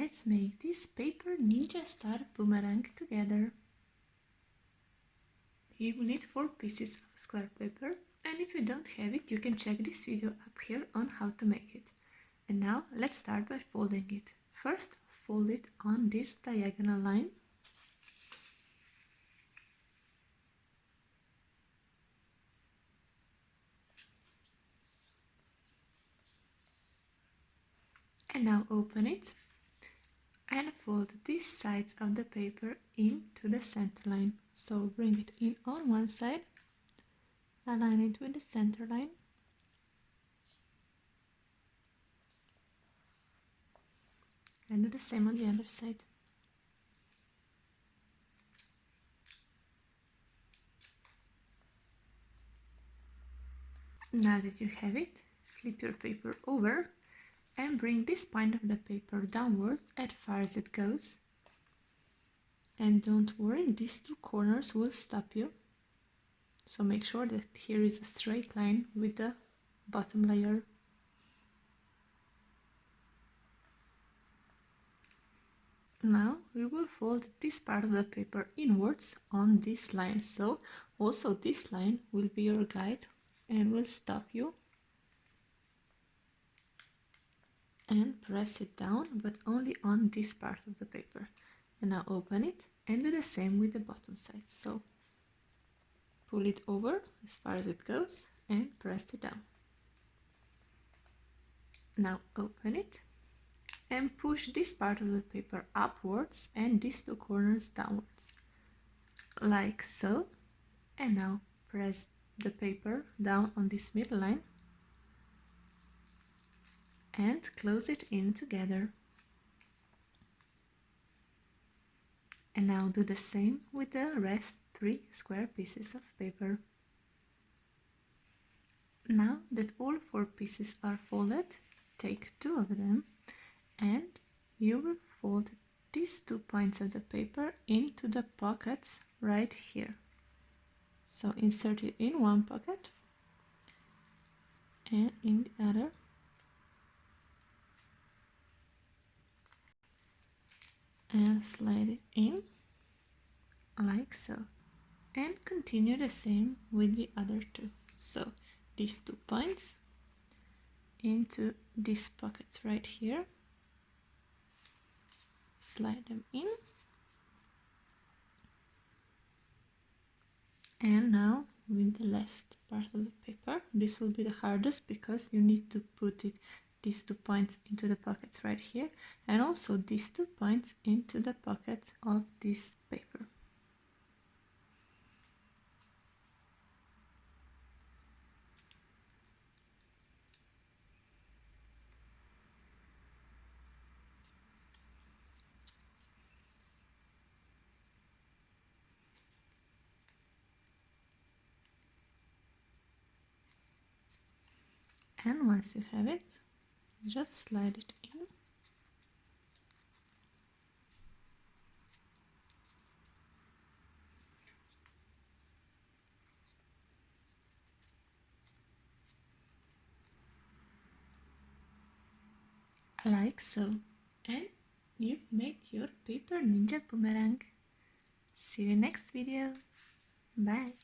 let's make this paper Ninja Star Boomerang together. You will need 4 pieces of square paper, and if you don't have it, you can check this video up here on how to make it. And now let's start by folding it. First, fold it on this diagonal line. And now open it and fold these sides of the paper into the center line. So bring it in on one side, align it with the center line, and do the same on the other side. Now that you have it, flip your paper over and bring this point of the paper downwards as far as it goes. And don't worry, these 2 corners will stop you. So make sure that here is a straight line with the bottom layer. Now we will fold this part of the paper inwards on this line. So also this line will be your guide and will stop you. And press it down, but only on this part of the paper. And now open it and do the same with the bottom side. So pull it over as far as it goes and press it down. Now open it and push this part of the paper upwards and these 2 corners downwards, like so. And now press the paper down on this middle line and close it in together. And now do the same with the rest 3 square pieces of paper. Now that all 4 pieces are folded, take 2 of them and you will fold these 2 points of the paper into the pockets right here. So insert it in one pocket and in the other. And slide it in like so, and continue the same with the other 2. So these 2 points into these pockets right here, slide them in, and now with the last part of the paper, this will be the hardest because you need to put these 2 points into the pockets right here, and also these 2 points into the pocket of this paper. And once you have it, just slide it in. Like so. And you've made your paper ninja boomerang. See you next video. Bye.